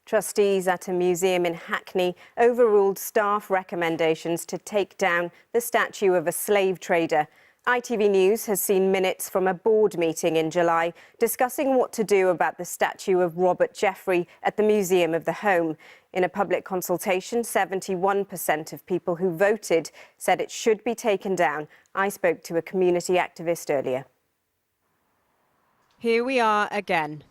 Trustees at a museum in Hackney overruled staff recommendations to take down the statue of a slave trader. ITV News has seen minutes from a board meeting in July discussing what to do about the statue of Robert Geffrye at the Museum of the Home. In a public consultation, 71% of people who voted said it should be taken down. I spoke to a community activist earlier. Here we are again.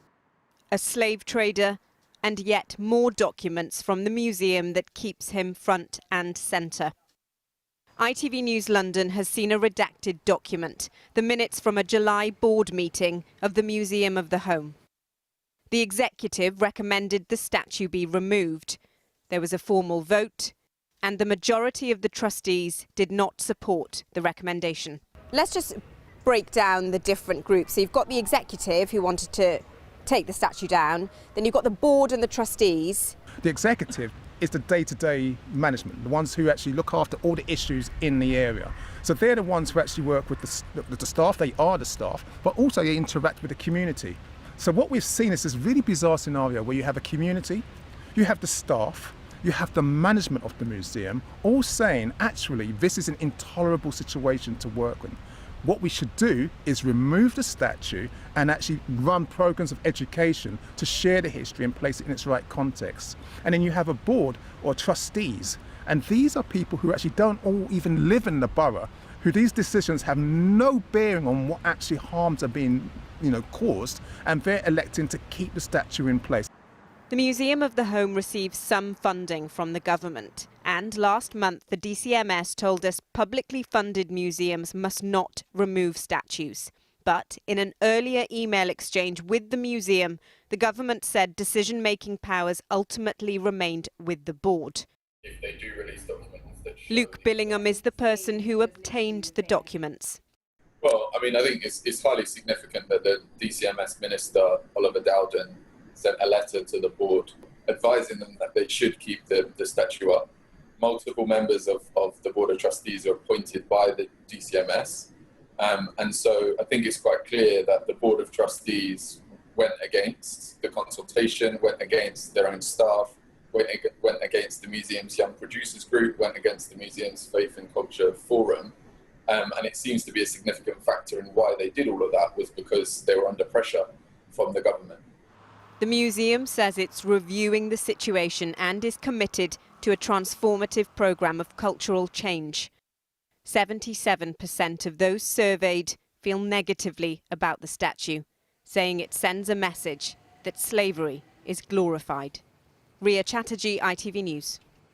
A slave trader and yet more documents from the museum that keeps him front and centre. ITV News London has seen a redacted document, the minutes from a July board meeting of the Museum of the Home. The executive recommended the statue be removed. There was a formal vote, and the majority of the trustees did not support the recommendation. Let's just break down the different groups. So you've got the executive who wanted to take the statue down, then you've got the board and the trustees. The executive is the day-to-day management, the ones who actually look after all the issues in the area. So they're the ones who actually work with the staff, they are the staff, but also they interact with the community. So what we've seen is this really bizarre scenario where you have a community, you have the staff, you have the management of the museum, all saying, actually, this is an intolerable situation to work with. What we should do is remove the statue and actually run programs of education to share the history and place it in its right context. And then you have a board or trustees, and these are people who actually don't all even live in the borough, who these decisions have no bearing on what actually harms are being, caused, and they're electing to keep the statue in place. The Museum of the Home receives some funding from the government. And last month, the DCMS told us publicly funded museums must not remove statues. But in an earlier email exchange with the museum, the government said decision-making powers ultimately remained with the board. If they do release documents that show Luke Billingham is the person who obtained the documents. Well, I think it's highly significant that the DCMS Minister, Oliver Dowden, sent a letter to the board advising them that they should keep the statue up. Multiple members of the Board of Trustees are appointed by the DCMS. And so I think it's quite clear that the Board of Trustees went against the consultation, went against their own staff, went against the museum's Young Producers Group, went against the museum's Faith and Culture Forum. And it seems to be a significant factor in why they did all of that was because they were under pressure from the government. The museum says it's reviewing the situation and is committed to a transformative programme of cultural change. 77% of those surveyed feel negatively about the statue, saying it sends a message that slavery is glorified. Ria Chatterjee, ITV News.